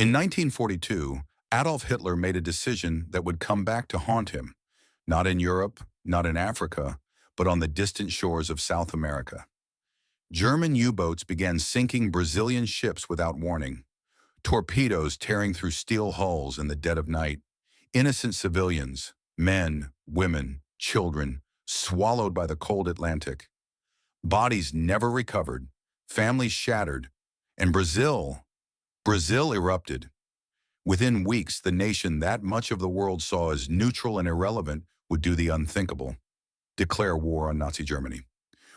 In 1942, Adolf Hitler made a decision that would come back to haunt him, not in Europe, not in Africa, but on the distant shores of South America. German U-boats began sinking Brazilian ships without warning, torpedoes tearing through steel hulls in the dead of night, innocent civilians, men, women, children, swallowed by the cold Atlantic. Bodies never recovered, families shattered, and Brazil erupted. Within weeks, the nation that much of the world saw as neutral and irrelevant would do the unthinkable: declare war on Nazi Germany.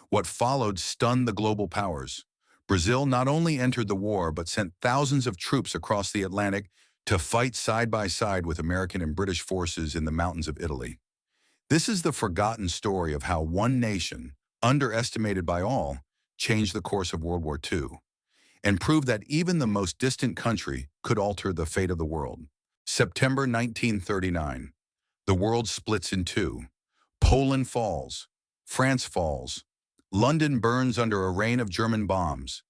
What followed stunned the global powers. Brazil not only entered the war, but sent thousands of troops across the Atlantic to fight side by side with American and British forces in the mountains of Italy. This is the forgotten story of how one nation, underestimated by all, changed the course of World War II and proved that even the most distant country could alter the fate of the world. September 1939. The world splits in two. Poland falls. France falls. London burns under a rain of German bombs.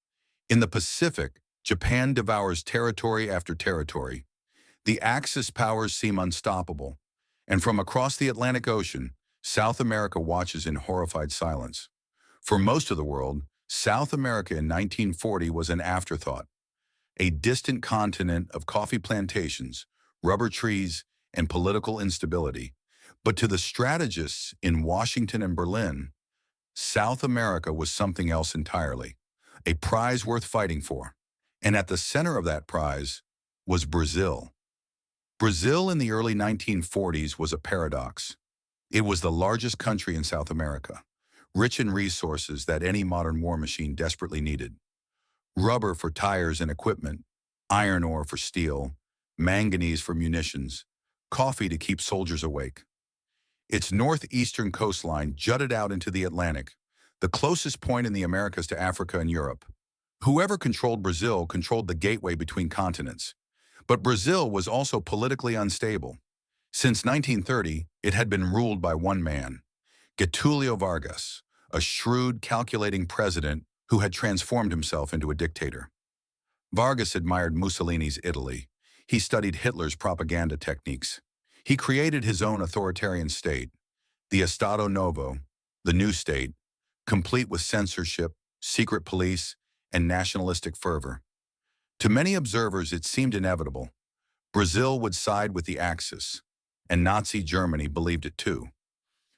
In the Pacific, Japan devours territory after territory. The Axis powers seem unstoppable. And from across the Atlantic Ocean, South America watches in horrified silence. For most of the world, South America in 1940 was an afterthought, a distant continent of coffee plantations, rubber trees, and political instability. But to the strategists in Washington and Berlin, South America was something else entirely, a prize worth fighting for. And at the center of that prize was Brazil. Brazil in the early 1940s was a paradox. It was the largest country in South America, rich in resources that any modern war machine desperately needed. Rubber for tires and equipment, iron ore for steel, manganese for munitions, coffee to keep soldiers awake. Its northeastern coastline jutted out into the Atlantic, the closest point in the Americas to Africa and Europe. Whoever controlled Brazil controlled the gateway between continents. But Brazil was also politically unstable. Since 1930, it had been ruled by one man, Getulio Vargas, a shrewd, calculating president who had transformed himself into a dictator. Vargas admired Mussolini's Italy. He studied Hitler's propaganda techniques. He created his own authoritarian state, the Estado Novo, the new state, complete with censorship, secret police, and nationalistic fervor. To many observers, it seemed inevitable. Brazil would side with the Axis, and Nazi Germany believed it too.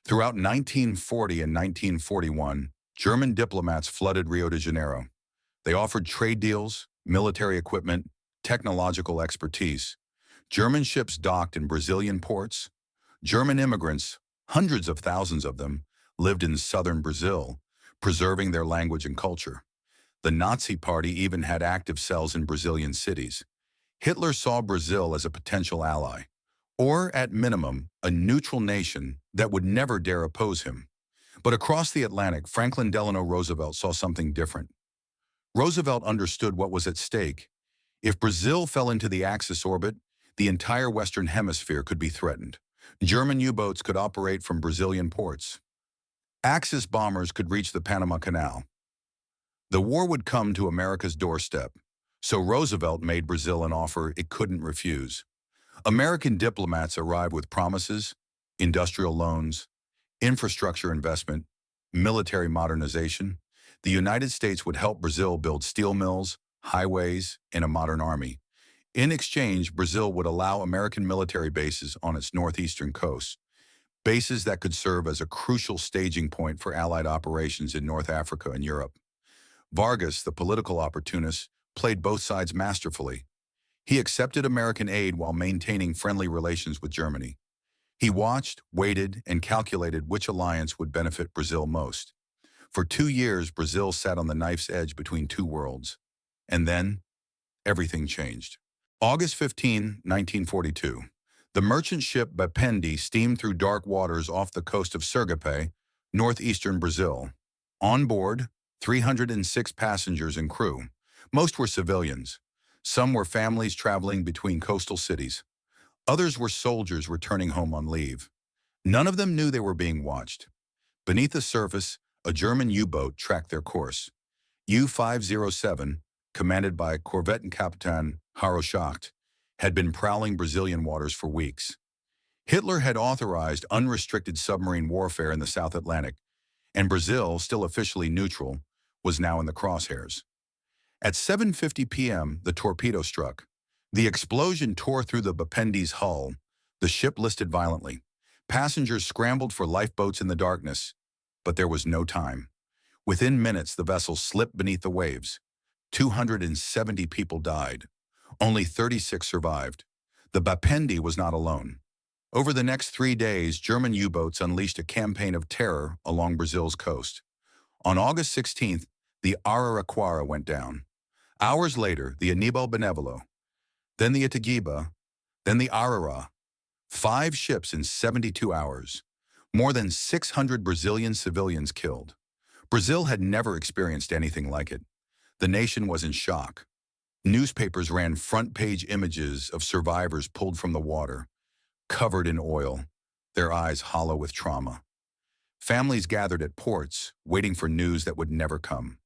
Throughout 1940 and 1941, German diplomats flooded Rio de Janeiro. They offered trade deals, military equipment, technological expertise. German ships docked in Brazilian ports. German immigrants, hundreds of thousands of them, lived in southern Brazil, preserving their language and culture. The Nazi Party even had active cells in Brazilian cities. Hitler saw Brazil as a potential ally, or at minimum, a neutral nation that would never dare oppose him. But across the Atlantic, Franklin Delano Roosevelt saw something different. Roosevelt understood what was at stake. If Brazil fell into the Axis orbit, the entire Western Hemisphere could be threatened. German U-boats could operate from Brazilian ports. Axis bombers could reach the Panama Canal. The war would come to America's doorstep, so Roosevelt made Brazil an offer it couldn't refuse. American diplomats arrived with promises, industrial loans, infrastructure investment, military modernization. The United States would help Brazil build steel mills, highways, and a modern army. In exchange, Brazil would allow American military bases on its northeastern coast, bases that could serve as a crucial staging point for Allied operations in North Africa and Europe. Vargas, the political opportunist, played both sides masterfully. He accepted American aid while maintaining friendly relations with Germany. He watched, waited, and calculated which alliance would benefit Brazil most. For 2 years, Brazil sat on the knife's edge between two worlds. And then, everything changed. August 15, 1942. The merchant ship Bapendi steamed through dark waters off the coast of Sergipe, northeastern Brazil. On board, 306 passengers and crew. Most were civilians. Some were families traveling between coastal cities. Others were soldiers returning home on leave. None of them knew they were being watched. Beneath the surface, a German U-boat tracked their course. U-507, commanded by Korvettenkapitan Haro Schacht, had been prowling Brazilian waters for weeks. Hitler had authorized unrestricted submarine warfare in the South Atlantic, and Brazil, still officially neutral, was now in the crosshairs. At 7:50 p.m., the torpedo struck. The explosion tore through the Bapendi's hull. The ship listed violently. Passengers scrambled for lifeboats in the darkness, but there was no time. Within minutes, the vessel slipped beneath the waves. 270 people died. Only 36 survived. The Bapendi was not alone. Over the next 3 days, German U-boats unleashed a campaign of terror along Brazil's coast. On August 16th, the Araraquara went down. Hours later, the Anibal Benevolo, then the Itagiba, then the Arara. 5 ships in 72 hours. More than 600 Brazilian civilians killed. Brazil had never experienced anything like it. The nation was in shock. Newspapers ran front-page images of survivors pulled from the water, covered in oil, their eyes hollow with trauma. Families gathered at ports, waiting for news that would never come.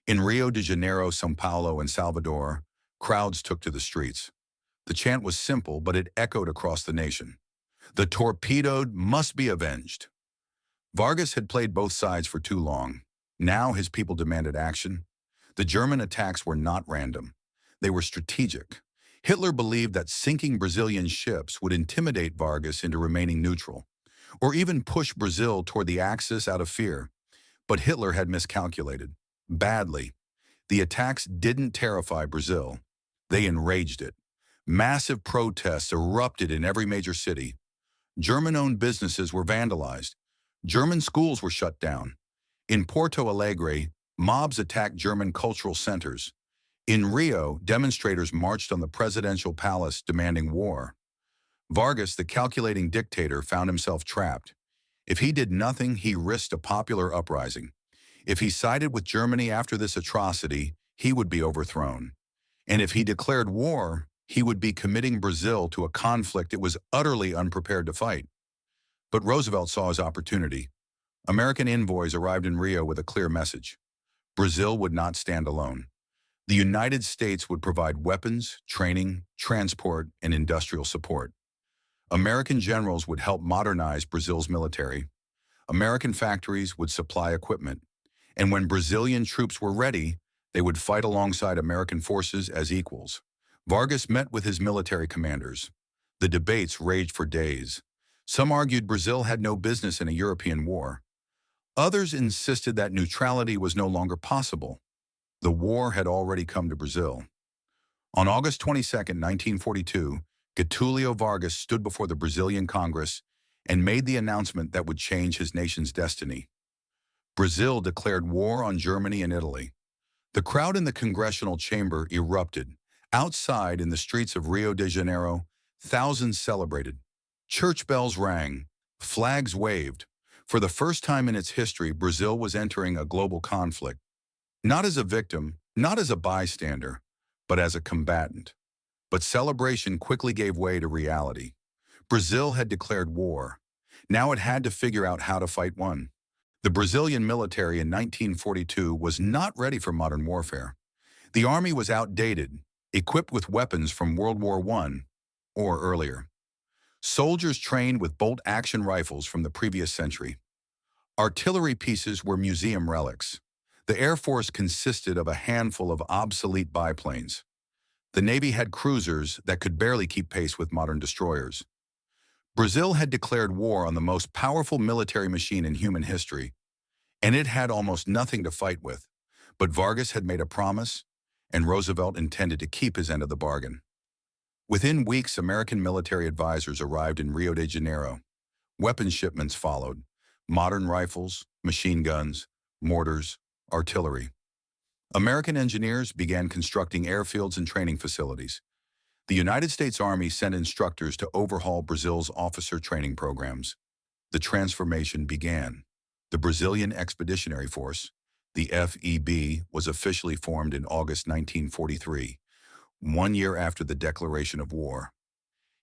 In Rio de Janeiro, São Paulo, and Salvador, crowds took to the streets. The chant was simple, but it echoed across the nation. The torpedoed must be avenged. Vargas had played both sides for too long. Now his people demanded action. The German attacks were not random. They were strategic. Hitler believed that sinking Brazilian ships would intimidate Vargas into remaining neutral, or even push Brazil toward the Axis out of fear. But Hitler had miscalculated. Badly. The attacks didn't terrify Brazil. They enraged it. Massive protests erupted in every major city. German-owned businesses were vandalized. German schools were shut down. In Porto Alegre, mobs attacked German cultural centers. In Rio, demonstrators marched on the presidential palace demanding war. Vargas, the calculating dictator, found himself trapped. If he did nothing, he risked a popular uprising. If he sided with Germany after this atrocity, he would be overthrown. And if he declared war, he would be committing Brazil to a conflict it was utterly unprepared to fight. But Roosevelt saw his opportunity. American envoys arrived in Rio with a clear message. Brazil would not stand alone. The United States would provide weapons, training, transport, and industrial support. American generals would help modernize Brazil's military. American factories would supply equipment. And when Brazilian troops were ready, they would fight alongside American forces as equals. Vargas met with his military commanders. The debates raged for days. Some argued Brazil had no business in a European war. Others insisted that neutrality was no longer possible. The war had already come to Brazil. On August 22, 1942, Getulio Vargas stood before the Brazilian Congress and made the announcement that would change his nation's destiny. Brazil declared war on Germany and Italy. The crowd in the congressional chamber erupted. Outside, in the streets of Rio de Janeiro, thousands celebrated. Church bells rang. Flags waved. For the first time in its history, Brazil was entering a global conflict. Not as a victim, not as a bystander, but as a combatant. But celebration quickly gave way to reality. Brazil had declared war. Now it had to figure out how to fight one. The Brazilian military in 1942 was not ready for modern warfare. The army was outdated, equipped with weapons from World War I or earlier. Soldiers trained with bolt-action rifles from the previous century. Artillery pieces were museum relics. The Air Force consisted of a handful of obsolete biplanes. The Navy had cruisers that could barely keep pace with modern destroyers. Brazil had declared war on the most powerful military machine in human history, and it had almost nothing to fight with. But Vargas had made a promise, and Roosevelt intended to keep his end of the bargain. Within weeks, American military advisors arrived in Rio de Janeiro. Weapons shipments followed: modern rifles, machine guns, mortars, artillery. American engineers began constructing airfields and training facilities. The United States Army sent instructors to overhaul Brazil's officer training programs. The transformation began. The Brazilian Expeditionary Force, the FEB, was officially formed in August 1943, 1 year after the declaration of war.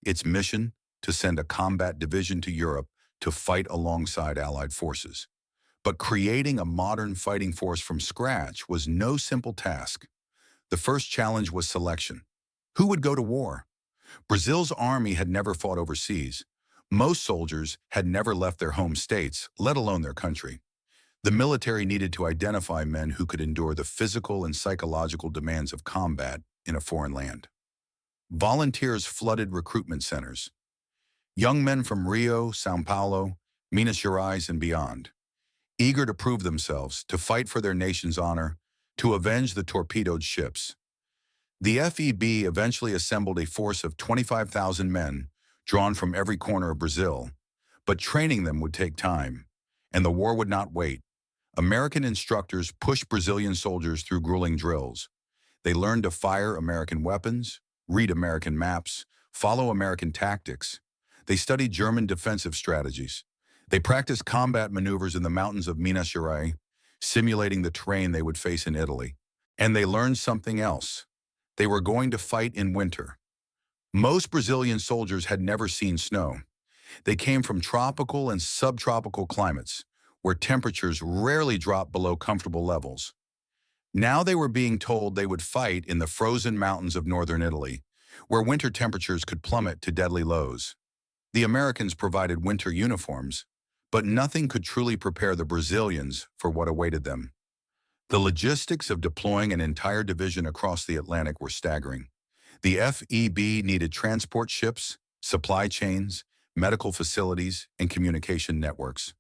Its mission: to send a combat division to Europe to fight alongside Allied forces. But creating a modern fighting force from scratch was no simple task. The first challenge was selection. Who would go to war? Brazil's army had never fought overseas. Most soldiers had never left their home states, let alone their country. The military needed to identify men who could endure the physical and psychological demands of combat in a foreign land. Volunteers flooded recruitment centers. Young men from Rio, São Paulo, Minas Gerais, and beyond, eager to prove themselves, to fight for their nation's honor, to avenge the torpedoed ships. The FEB eventually assembled a force of 25,000 men, drawn from every corner of Brazil, but training them would take time, and the war would not wait. American instructors pushed Brazilian soldiers through grueling drills. They learned to fire American weapons, read American maps, follow American tactics. They studied German defensive strategies. They practiced combat maneuvers in the mountains of Minas Gerais, simulating the terrain they would face in Italy. And they learned something else. They were going to fight in winter. Most Brazilian soldiers had never seen snow. They came from tropical and subtropical climates, where temperatures rarely dropped below comfortable levels. Now they were being told they would fight in the frozen mountains of northern Italy, where winter temperatures could plummet to deadly lows. The Americans provided winter uniforms, but nothing could truly prepare the Brazilians for what awaited them. The logistics of deploying an entire division across the Atlantic were staggering. The FEB needed transport ships, supply chains, medical facilities, and communication networks.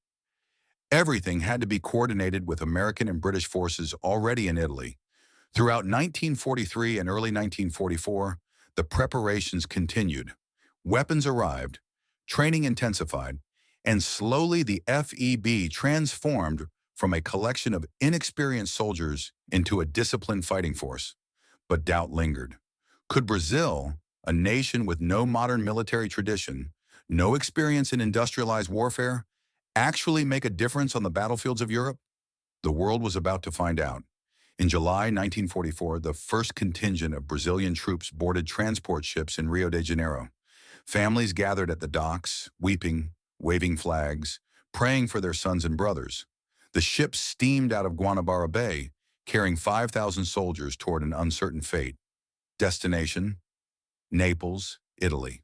Everything had to be coordinated with American and British forces already in Italy. Throughout 1943 and early 1944, the preparations continued. Weapons arrived, training intensified, and slowly the FEB transformed from a collection of inexperienced soldiers into a disciplined fighting force. But doubt lingered. Could Brazil, a nation with no modern military tradition, no experience in industrialized warfare, actually make a difference on the battlefields of Europe? The world was about to find out. In July 1944, the first contingent of Brazilian troops boarded transport ships in Rio de Janeiro. Families gathered at the docks, weeping, waving flags, praying for their sons and brothers. The ships steamed out of Guanabara Bay, carrying 5,000 soldiers toward an uncertain fate. Destination: Naples, Italy.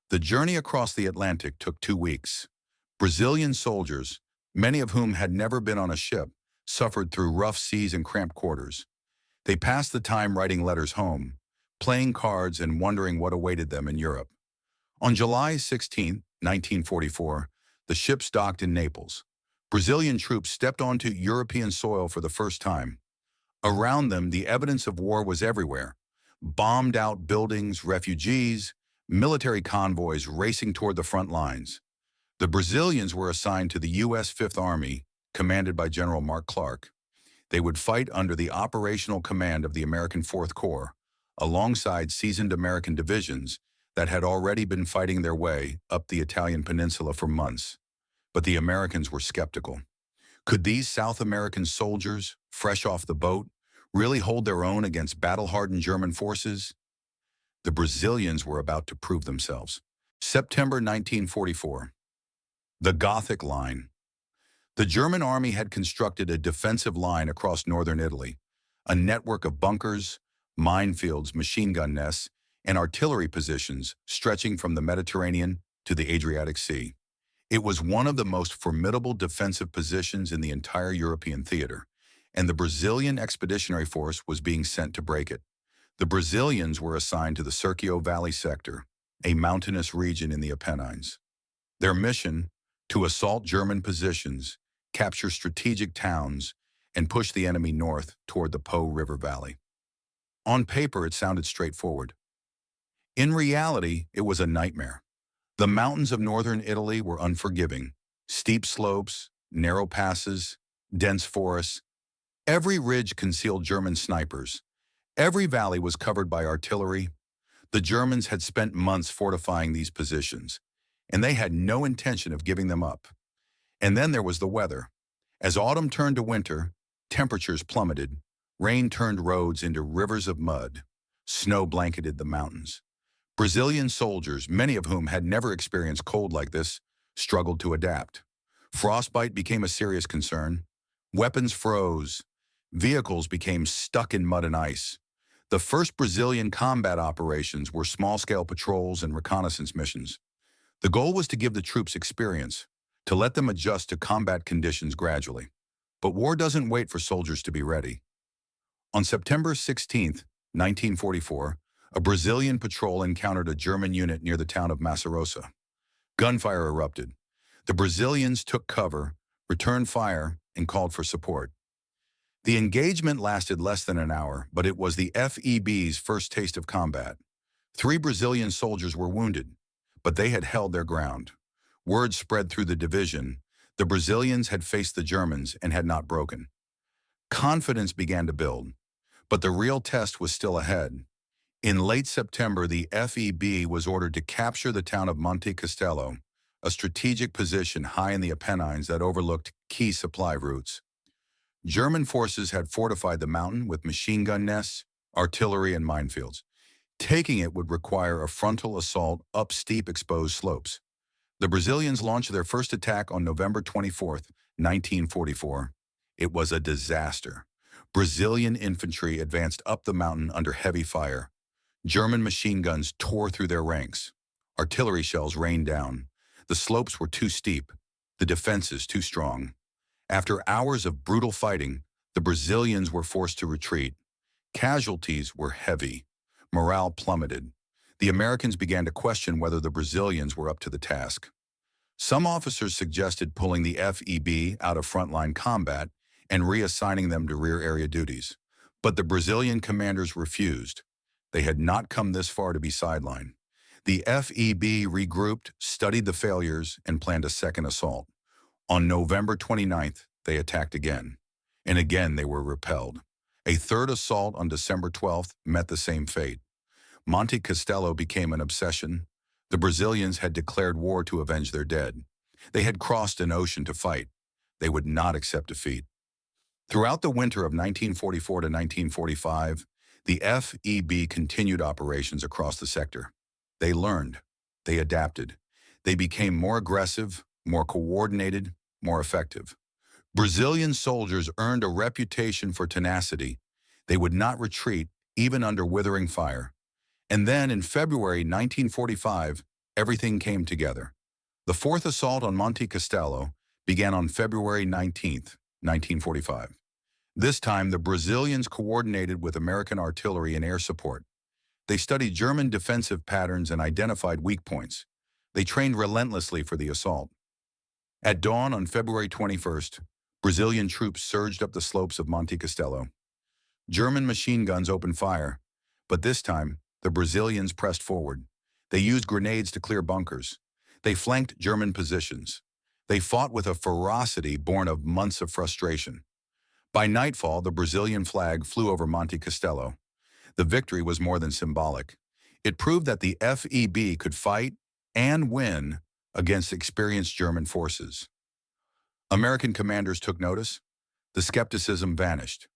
The journey across the Atlantic took 2 weeks. Brazilian soldiers, many of whom had never been on a ship, suffered through rough seas and cramped quarters. They passed the time writing letters home, playing cards and wondering what awaited them in Europe. On July 16, 1944, the ships docked in Naples. Brazilian troops stepped onto European soil for the first time. Around them, the evidence of war was everywhere. Bombed-out buildings, refugees, military convoys racing toward the front lines. The Brazilians were assigned to the U.S. Fifth Army, commanded by General Mark Clark. They would fight under the operational command of the American Fourth Corps, alongside seasoned American divisions that had already been fighting their way up the Italian peninsula for months. But the Americans were skeptical. Could these South American soldiers, fresh off the boat, really hold their own against battle-hardened German forces? The Brazilians were about to prove themselves. September 1944. The Gothic Line. The German army had constructed a defensive line across northern Italy, a network of bunkers, minefields, machine gun nests, and artillery positions stretching from the Mediterranean to the Adriatic Sea. It was one of the most formidable defensive positions in the entire European theater, and the Brazilian Expeditionary Force was being sent to break it. The Brazilians were assigned to the Serchio Valley sector, a mountainous region in the Apennines. Their mission: to assault German positions, capture strategic towns, and push the enemy north toward the Po River Valley. On paper, it sounded straightforward. In reality, it was a nightmare. The mountains of northern Italy were unforgiving. Steep slopes, narrow passes, dense forests. Every ridge concealed German snipers. Every valley was covered by artillery. The Germans had spent months fortifying these positions, and they had no intention of giving them up. And then there was the weather. As autumn turned to winter, temperatures plummeted, rain turned roads into rivers of mud, snow blanketed the mountains. Brazilian soldiers, many of whom had never experienced cold like this, struggled to adapt. Frostbite became a serious concern. Weapons froze. Vehicles became stuck in mud and ice. The first Brazilian combat operations were small-scale patrols and reconnaissance missions. The goal was to give the troops experience, to let them adjust to combat conditions gradually. But war doesn't wait for soldiers to be ready. On September 16, 1944, a Brazilian patrol encountered a German unit near the town of Massarosa. Gunfire erupted. The Brazilians took cover, returned fire, and called for support. The engagement lasted less than an hour, but it was the FEB's first taste of combat. 3 Brazilian soldiers were wounded, but they had held their ground. Word spread through the division. The Brazilians had faced the Germans and had not broken. Confidence began to build, but the real test was still ahead. In late September, the FEB was ordered to capture the town of Monte Castelo, a strategic position high in the Apennines that overlooked key supply routes. German forces had fortified the mountain with machine gun nests, artillery, and minefields. Taking it would require a frontal assault up steep exposed slopes. The Brazilians launched their first attack on November 24, 1944. It was a disaster. Brazilian infantry advanced up the mountain under heavy fire. German machine guns tore through their ranks. Artillery shells rained down. The slopes were too steep, the defenses too strong. After hours of brutal fighting, the Brazilians were forced to retreat. Casualties were heavy. Morale plummeted. The Americans began to question whether the Brazilians were up to the task. Some officers suggested pulling the FEB out of frontline combat and reassigning them to rear area duties. But the Brazilian commanders refused. They had not come this far to be sidelined. The FEB regrouped, studied the failures, and planned a second assault. On November 29th, they attacked again. And again they were repelled. A third assault on December 12th met the same fate. Monte Castelo became an obsession. The Brazilians had declared war to avenge their dead. They had crossed an ocean to fight. They would not accept defeat. Throughout the winter of 1944 to 1945, the FEB continued operations across the sector. They learned. They adapted. They became more aggressive, more coordinated, more effective. Brazilian soldiers earned a reputation for tenacity. They would not retreat, even under withering fire. And then in February 1945, everything came together. The fourth assault on Monte Castelo began on February 19, 1945. This time, the Brazilians coordinated with American artillery and air support. They studied German defensive patterns and identified weak points. They trained relentlessly for the assault. At dawn on February 21st, Brazilian troops surged up the slopes of Monte Castelo. German machine guns opened fire, but this time, the Brazilians pressed forward. They used grenades to clear bunkers. They flanked German positions. They fought with a ferocity born of months of frustration. By nightfall, the Brazilian flag flew over Monte Castelo. The victory was more than symbolic. It proved that the FEB could fight and win against experienced German forces. American commanders took notice. The skepticism vanished.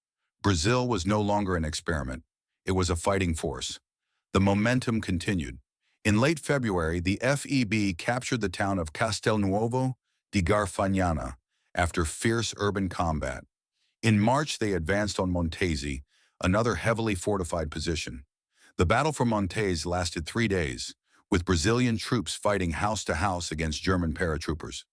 Brazil was no longer an experiment. It was a fighting force. The momentum continued. In late February, the FEB captured the town of Castelnuovo de Garfagnana after fierce urban combat. In March, they advanced on Montese, another heavily fortified position. The battle for Montese lasted 3 days, with Brazilian troops fighting house to house against German paratroopers.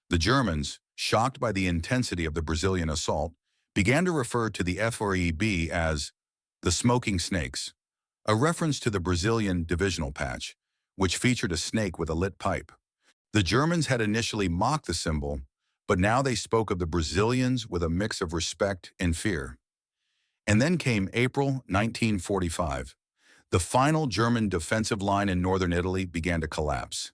The Germans, shocked by the intensity of the Brazilian assault, began to refer to the FEB as the Smoking Snakes, a reference to the Brazilian divisional patch, which featured a snake with a lit pipe. The Germans had initially mocked the symbol, but now they spoke of the Brazilians with a mix of respect and fear. And then came April 1945. The final German defensive line in northern Italy began to collapse.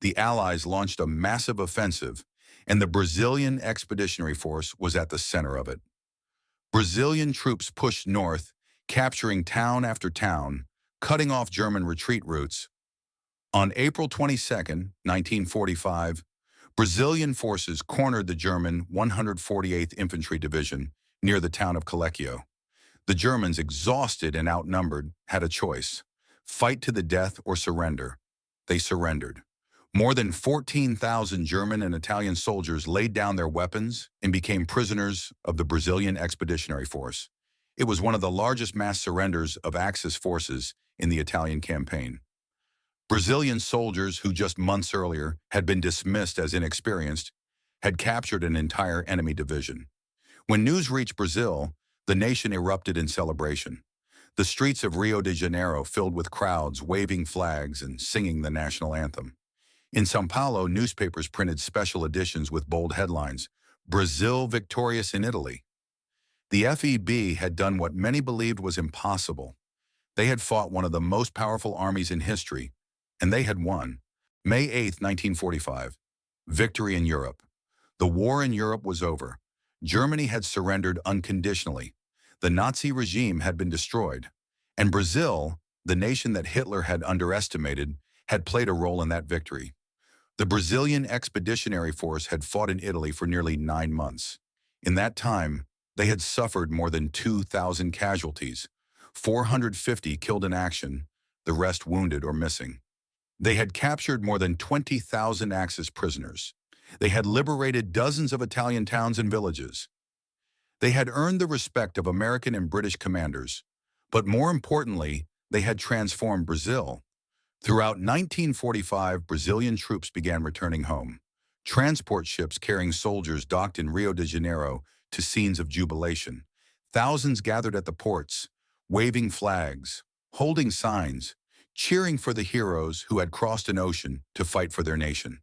The Allies launched a massive offensive, and the Brazilian Expeditionary Force was at the center of it. Brazilian troops pushed north, capturing town after town, cutting off German retreat routes. On April 22, 1945, Brazilian forces cornered the German 148th Infantry Division near the town of Colecchio. The Germans, exhausted and outnumbered, had a choice: fight to the death or surrender. They surrendered. More than 14,000 German and Italian soldiers laid down their weapons and became prisoners of the Brazilian Expeditionary Force. It was one of the largest mass surrenders of Axis forces in the Italian campaign. Brazilian soldiers who just months earlier had been dismissed as inexperienced had captured an entire enemy division. When news reached Brazil, the nation erupted in celebration. The streets of Rio de Janeiro filled with crowds waving flags and singing the national anthem. In São Paulo, newspapers printed special editions with bold headlines, "Brazil victorious in Italy." The FEB had done what many believed was impossible. They had fought one of the most powerful armies in history, and they had won. May 8, 1945. Victory in Europe. The war in Europe was over. Germany had surrendered unconditionally. The Nazi regime had been destroyed. And Brazil, the nation that Hitler had underestimated, had played a role in that victory. The Brazilian Expeditionary Force had fought in Italy for nearly 9 months. In that time, they had suffered more than 2,000 casualties, 450 killed in action, the rest wounded or missing. They had captured more than 20,000 Axis prisoners. They had liberated dozens of Italian towns and villages. They had earned the respect of American and British commanders, but more importantly, they had transformed Brazil. Throughout 1945, Brazilian troops began returning home. Transport ships carrying soldiers docked in Rio de Janeiro to scenes of jubilation. Thousands gathered at the ports, waving flags, holding signs, cheering for the heroes who had crossed an ocean to fight for their nation.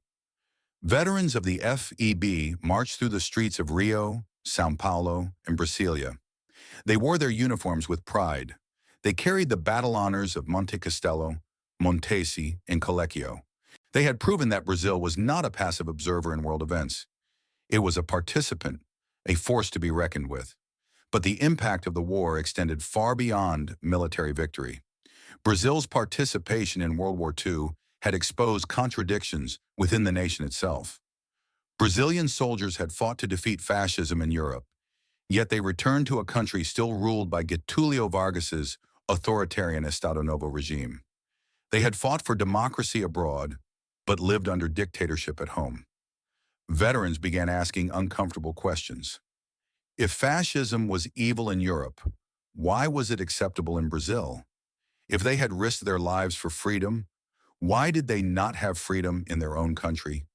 Veterans of the FEB marched through the streets of Rio, São Paulo, and Brasilia. They wore their uniforms with pride. They carried the battle honors of Monte Castelo, Montesi, and Colecchio. They had proven that Brazil was not a passive observer in world events. It was a participant, a force to be reckoned with. But the impact of the war extended far beyond military victory. Brazil's participation in World War II had exposed contradictions within the nation itself. Brazilian soldiers had fought to defeat fascism in Europe, yet they returned to a country still ruled by Getúlio Vargas's authoritarian Estado Novo regime. They had fought for democracy abroad, but lived under dictatorship at home. Veterans began asking uncomfortable questions. If fascism was evil in Europe, why was it acceptable in Brazil? If they had risked their lives for freedom, why did they not have freedom in their own country?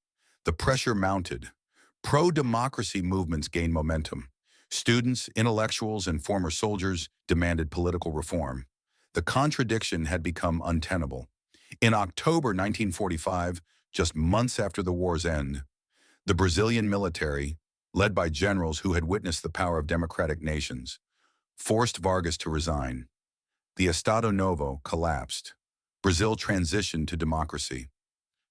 The pressure mounted. Pro-democracy movements gained momentum. Students, intellectuals, and former soldiers demanded political reform. The contradiction had become untenable. In October 1945, just months after the war's end, the Brazilian military, led by generals who had witnessed the power of democratic nations, forced Vargas to resign. The Estado Novo collapsed. Brazil transitioned to democracy.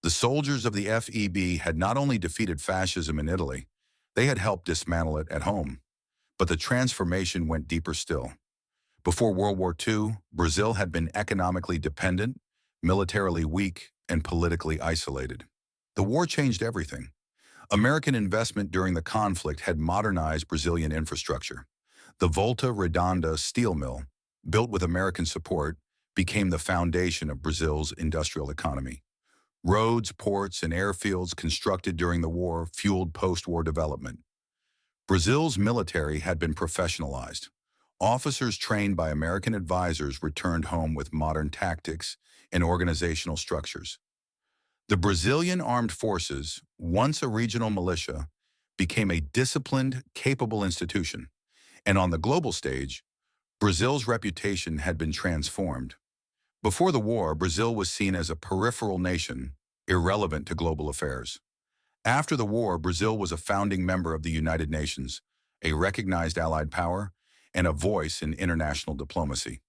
The soldiers of the FEB had not only defeated fascism in Italy, they had helped dismantle it at home. But the transformation went deeper still. Before World War II, Brazil had been economically dependent, militarily weak, and politically isolated. The war changed everything. American investment during the conflict had modernized Brazilian infrastructure. The Volta Redonda steel mill, built with American support, became the foundation of Brazil's industrial economy. Roads, ports, and airfields constructed during the war fueled post-war development. Brazil's military had been professionalized. Officers trained by American advisors returned home with modern tactics and organizational structures. The Brazilian armed forces, once a regional militia, became a disciplined, capable institution. And on the global stage, Brazil's reputation had been transformed. Before the war, Brazil was seen as a peripheral nation, irrelevant to global affairs. After the war, Brazil was a founding member of the United Nations, a recognized allied power, and a voice in international diplomacy.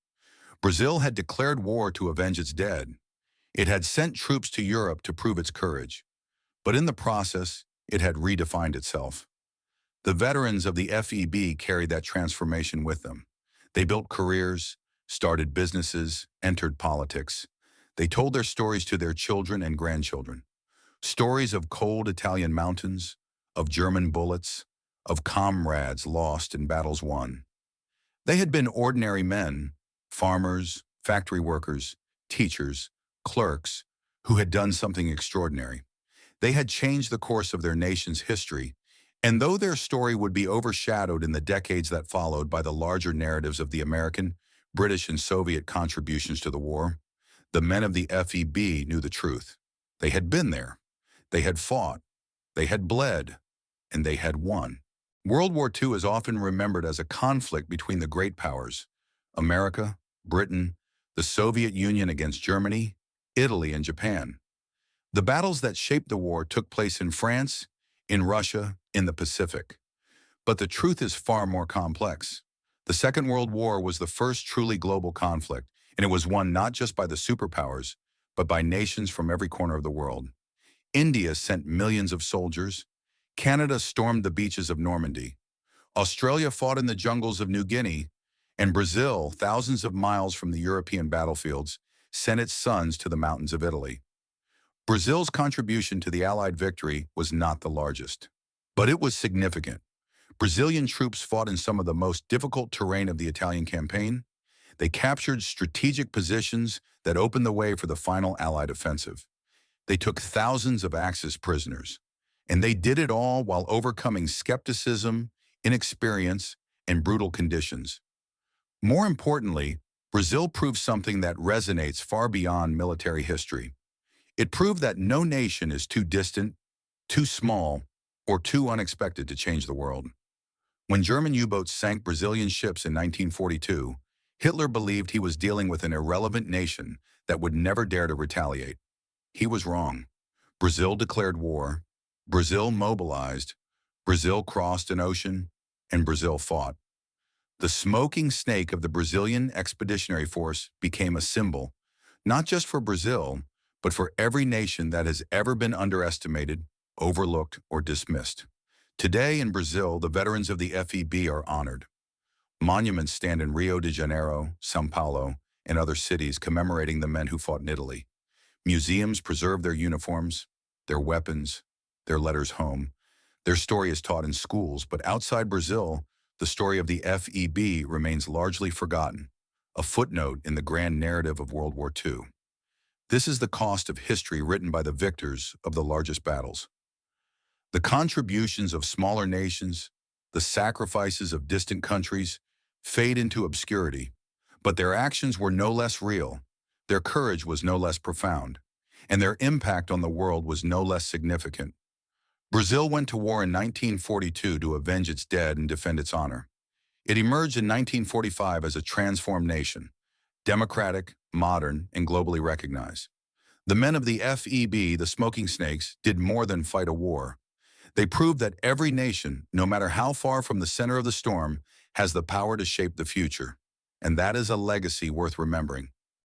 Brazil had declared war to avenge its dead. It had sent troops to Europe to prove its courage. But in the process, it had redefined itself. The veterans of the FEB carried that transformation with them. They built careers, started businesses, entered politics. They told their stories to their children and grandchildren. Stories of cold Italian mountains, of German bullets, of comrades lost in battles won. They had been ordinary men, farmers, factory workers, teachers, clerks, who had done something extraordinary. They had changed the course of their nation's history, And though their story would be overshadowed in the decades that followed by the larger narratives of the American, British, and Soviet contributions to the war, the men of the FEB knew the truth. They had been there. They had fought. They had bled. And they had won. World War II is often remembered as a conflict between the great powers, America, Britain, the Soviet Union against Germany, Italy, and Japan. The battles that shaped the war took place in France, in Russia, in the Pacific. But the truth is far more complex. The Second World War was the first truly global conflict, and it was won not just by the superpowers, but by nations from every corner of the world. India sent millions of soldiers. Canada stormed the beaches of Normandy. Australia fought in the jungles of New Guinea. And Brazil, thousands of miles from the European battlefields, sent its sons to the mountains of Italy. Brazil's contribution to the Allied victory was not the largest, but it was significant. Brazilian troops fought in some of the most difficult terrain of the Italian campaign. They captured strategic positions that opened the way for the final Allied offensive. They took thousands of Axis prisoners, and they did it all while overcoming skepticism, inexperience, and brutal conditions. More importantly, Brazil proved something that resonates far beyond military history. It proved that no nation is too distant, too small, or too unexpected to change the world. When German U-boats sank Brazilian ships in 1942, Hitler believed he was dealing with an irrelevant nation that would never dare to retaliate. He was wrong. Brazil declared war, Brazil mobilized, Brazil crossed an ocean, and Brazil fought. The smoking snake of the Brazilian Expeditionary Force became a symbol, not just for Brazil, but for every nation that has ever been underestimated, overlooked, or dismissed. Today in Brazil, the veterans of the FEB are honored. Monuments stand in Rio de Janeiro, São Paulo, and other cities commemorating the men who fought in Italy. Museums preserve their uniforms, their weapons, their letters home. Their story is taught in schools, but outside Brazil, the story of the FEB remains largely forgotten, a footnote in the grand narrative of World War II. This is the cost of history written by the victors of the largest battles. The contributions of smaller nations, the sacrifices of distant countries, fade into obscurity, but their actions were no less real, their courage was no less profound, and their impact on the world was no less significant. Brazil went to war in 1942 to avenge its dead and defend its honor. It emerged in 1945 as a transformed nation, democratic, modern, and globally recognized. The men of the FEB, the Smoking Snakes, did more than fight a war. They proved that every nation, no matter how far from the center of the storm, has the power to shape the future. And that is a legacy worth remembering.